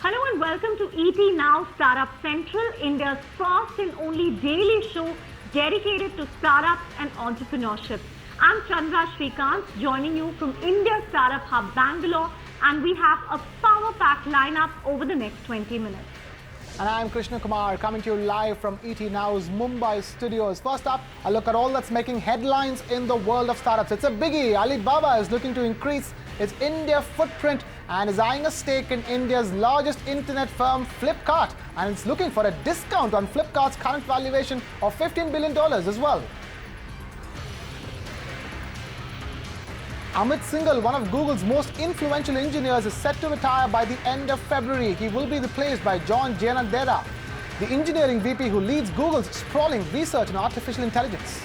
Hello and welcome to ET Now Startup Central, India's first and only daily show dedicated to startups and entrepreneurship. I'm Chandra Srikanth, joining you from India Startup Hub, Bangalore, and we have a power-packed lineup over the next 20 minutes. And I'm Kumar, coming to you live from ET Now's Mumbai studios. First up, a look at all that's making headlines in the world of startups. It's a biggie. Alibaba is looking to increase its India footprint and is eyeing a stake in India's largest internet firm, Flipkart. And it's looking for a discount on Flipkart's current valuation of $15 billion as well. Amit Singhal, one of Google's most influential engineers, is set to retire by the end of February. He will be replaced by Jonathan, the engineering VP who leads Google's sprawling research in artificial intelligence.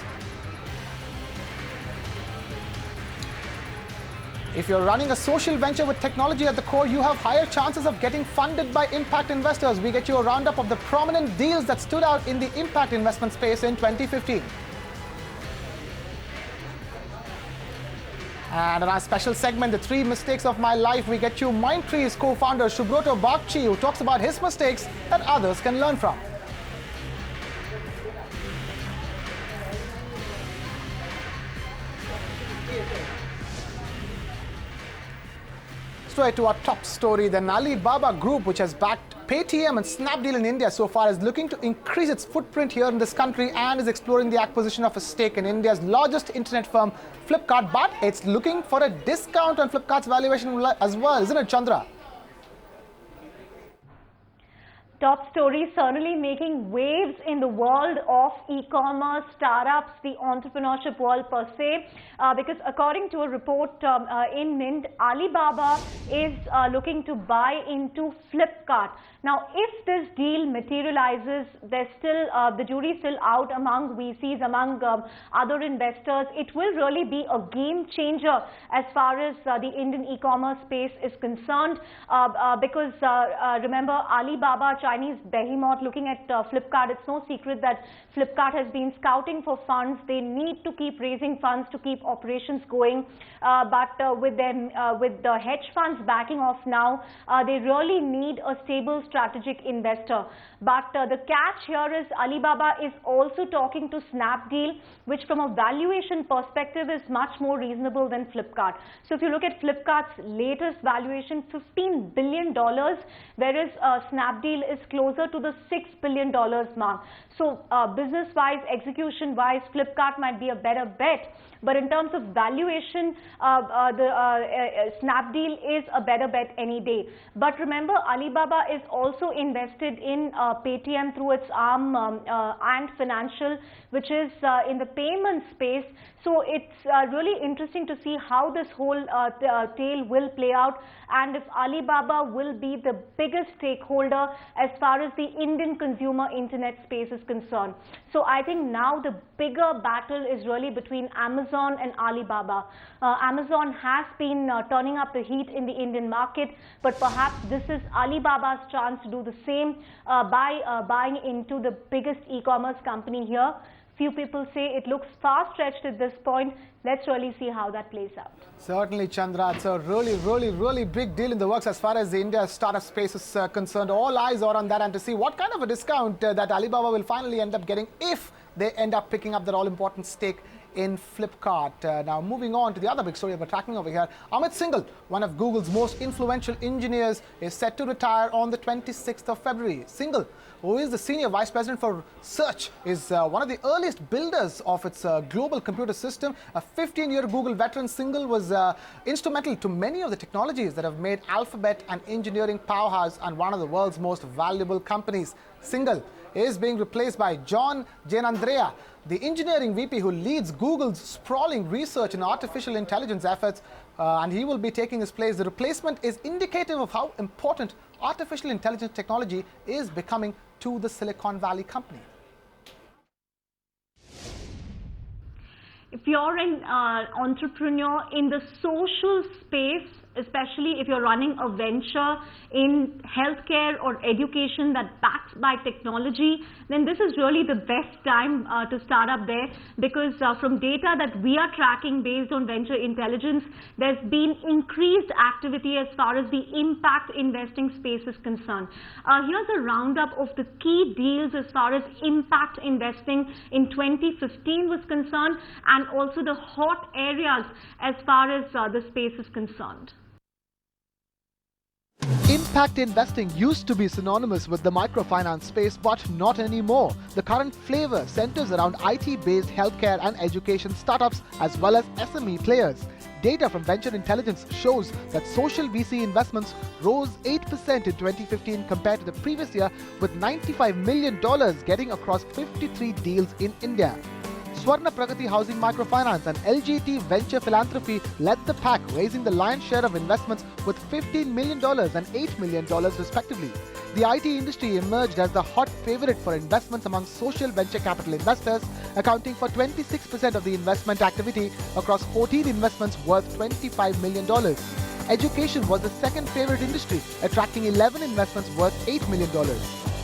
If you're running a social venture with technology at the core, you have higher chances of getting funded by impact investors. We get you a roundup of the prominent deals that stood out in the impact investment space in 2015. And in our special segment, The 3 Mistakes of My Life, we get you Mindtree's co-founder Subroto Bagchi, who talks about his mistakes that others can learn from. Straight to our top story, then Alibaba Group, which has backed Paytm and Snapdeal in India so far, is looking to increase its footprint here in this country and is exploring the acquisition of a stake in India's largest internet firm, Flipkart. But it's looking for a discount on Flipkart's valuation as well, isn't it, Chandra? Top story certainly making waves in the world of e-commerce, startups, the entrepreneurship world per se, because according to a report in Mint, Alibaba is looking to buy into Flipkart. Now, if this deal materializes, there's still the jury's still out among VCs, among other investors. It will really be a game changer as far as the Indian e-commerce space is concerned, because remember, Alibaba, Chinese behemoth, looking at Flipkart, it's no secret that Flipkart has been scouting for funds. They need to keep raising funds to keep operations going, but with the hedge funds backing off now, they really need a stable strategic investor. But the catch here is Alibaba is also talking to Snapdeal, which from a valuation perspective is much more reasonable than Flipkart. So if you look at Flipkart's latest valuation, $15 billion, whereas Snapdeal is closer to the $6 billion mark. So business-wise, execution-wise, Flipkart might be a better bet. But in terms of valuation, Snapdeal is a better bet any day. But remember, Alibaba is also invested in Paytm through its arm Ant Financial, which is in the payment space. So it's really interesting to see how this whole tale will play out, and if Alibaba will be the biggest stakeholder as far as the Indian consumer internet space is concerned. So I think now the bigger battle is really between Amazon and Alibaba. Amazon has been turning up the heat in the Indian market, but perhaps this is Alibaba's chance to do the same by buying into the biggest e-commerce company here. Few people say it looks far-stretched at this point. Let's really see how that plays out. Certainly, Chandra. It's a really big deal in the works as far as the India startup space is concerned. All eyes are on that, and to see what kind of a discount that Alibaba will finally end up getting if they end up picking up that all-important stake in Flipkart. Now, moving on to the other big story we're tracking over here, Amit Singhal, one of Google's most influential engineers, is set to retire on the 26th of February. Singhal, who is the Senior Vice President for Search, is one of the earliest builders of its global computer system. A 15-year Google veteran, Singhal was instrumental to many of the technologies that have made Alphabet an engineering powerhouse and one of the world's most valuable companies. Singhal is being replaced by Jonathan, the engineering VP who leads Google's sprawling research and artificial intelligence efforts, and he will be taking his place. The replacement is indicative of how important artificial intelligence technology is becoming to the Silicon Valley company. If you're an entrepreneur in the social space, especially if you're running a venture in healthcare or education that backed by technology, then this is really the best time to start up there, because from data that we are tracking based on venture intelligence, there's been increased activity as far as the impact investing space is concerned. Here's a roundup of the key deals as far as impact investing in 2015 was concerned, and also the hot areas as far as the space is concerned. Impact investing used to be synonymous with the microfinance space, but not anymore. The current flavor centers around IT-based healthcare and education startups as well as SME players. Data from Venture Intelligence shows that social VC investments rose 8% in 2015 compared to the previous year, with $95 million getting across 53 deals in India. Swarna Pragati Housing Microfinance and LGT Venture Philanthropy led the pack, raising the lion's share of investments with $15 million and $8 million respectively. The IT industry emerged as the hot favorite for investments among social venture capital investors, accounting for 26% of the investment activity across 14 investments worth $25 million. Education was the second favorite industry, attracting 11 investments worth $8 million.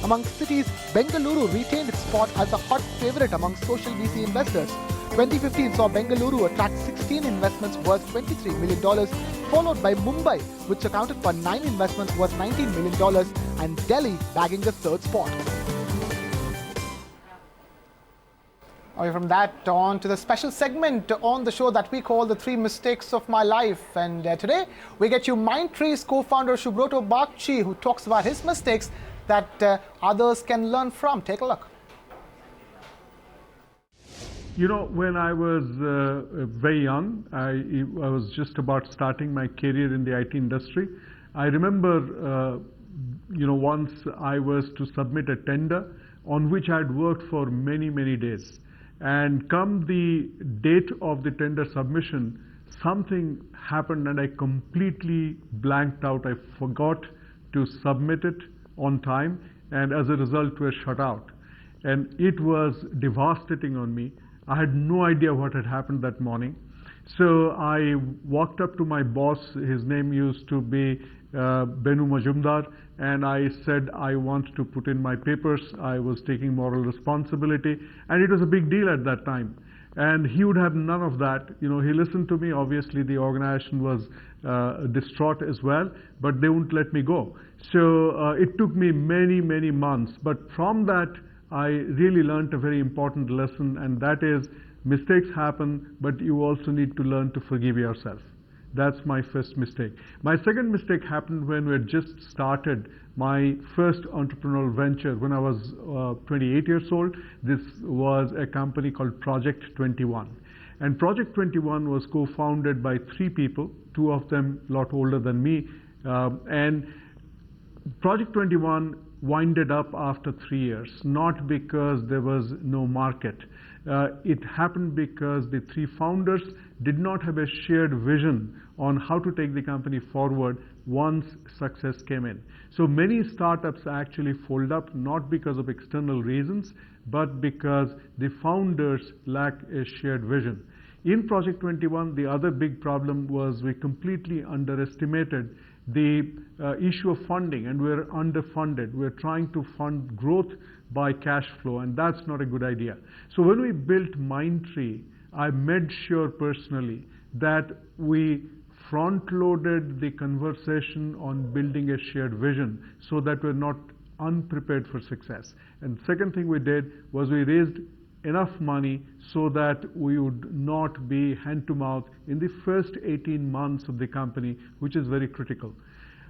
Among cities, Bengaluru retained its spot as the hot favorite among social VC investors. 2015 saw Bengaluru attract 16 investments worth $23 million, followed by Mumbai, which accounted for 9 investments worth $19 million, and Delhi bagging the third spot. Away from that, on to the special segment on the show that we call The 3 Mistakes of My Life. And today, we get you Mindtree's co-founder Subroto Bagchi, who talks about his mistakes that others can learn from. Take a look. You know, when I was very young, I was just about starting my career in the IT industry. I remember, once I was to submit a tender on which I had worked for many, many days. And come the date of the tender submission, something happened and I completely blanked out. I forgot to submit it on time, and as a result was shut out. And it was devastating on me. I had no idea what had happened that morning. So I walked up to my boss, his name used to be Benu Majumdar, and I said I want to put in my papers. I was taking moral responsibility, and it was a big deal at that time. And he would have none of that. You know, he listened to me. Obviously, the organization was distraught as well, but they wouldn't let me go. So it took me many, many months. But from that, I really learned a very important lesson, and that is mistakes happen, but you also need to learn to forgive yourself. That's my first mistake. My second mistake happened when we had just started my first entrepreneurial venture when I was 28 years old. This was a company called Project 21. And Project 21 was co-founded by 3 people, 2 of them a lot older than me. And Project 21 winded up after 3 years, not because there was no market. It happened because the 3 founders did not have a shared vision on how to take the company forward once success came in. So many startups actually fold up not because of external reasons, but because the founders lack a shared vision. In Project 21, the other big problem was we completely underestimated the issue of funding, and we're underfunded. We're trying to fund growth by cash flow, and that's not a good idea. So when we built Mindtree, I made sure personally that we front-loaded the conversation on building a shared vision so that we're not unprepared for success. And the second thing we did was we raised enough money so that we would not be hand-to-mouth in the first 18 months of the company, which is very critical.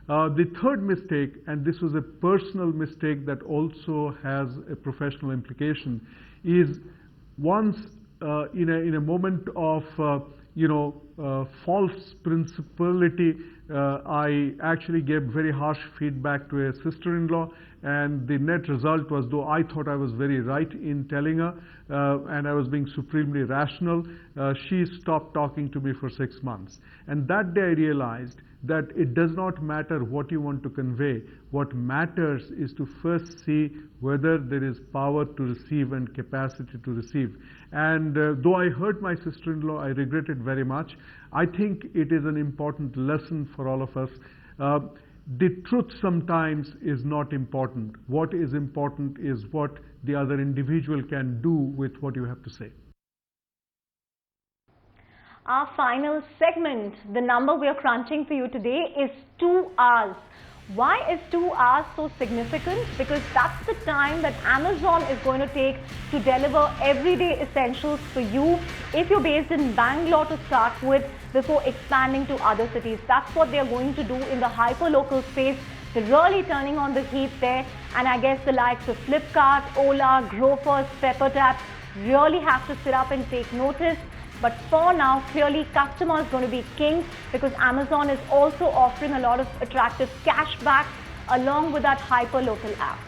The third mistake, and this was a personal mistake that also has a professional implication, is once in a moment of false principality, I actually gave very harsh feedback to a sister-in-law, and the net result was, though I thought I was very right in telling her, and I was being supremely rational, she stopped talking to me for 6 months. And that day I realized that it does not matter what you want to convey. What matters is to first see whether there is power to receive and capacity to receive. And though I hurt my sister-in-law, I regret it very much. I think it is an important lesson for all of us. The truth sometimes is not important. What is important is what the other individual can do with what you have to say. Our final segment, the number we are crunching for you today is 2 hours. Why is 2 hours so significant? Because that's the time that Amazon is going to take to deliver everyday essentials for you if you're based in Bangalore to start with before expanding to other cities. That's what they're going to do in the hyper-local space. They're really turning on the heat there, and I guess the likes of Flipkart, Ola, Grofers, Peppertap really have to sit up and take notice. But for now, clearly customer is going to be king because Amazon is also offering a lot of attractive cashback along with that hyper-local app.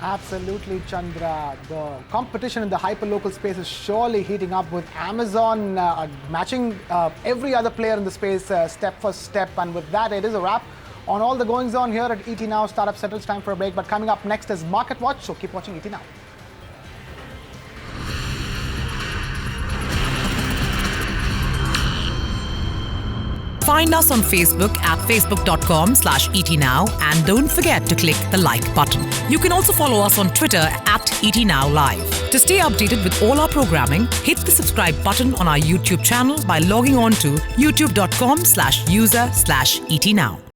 Absolutely, Chandra. The competition in the hyper-local space is surely heating up with Amazon matching every other player in the space step for step. And with that, it is a wrap on all the goings on here at ET Now. Startup Central. It's time for a break. But coming up next is Market Watch. So keep watching ET Now. Find us on Facebook at facebook.com/ETNow and don't forget to click the like button. You can also follow us on Twitter at ETNowLive. To stay updated with all our programming, hit the subscribe button on our YouTube channel by logging on to youtube.com/user/ETNow.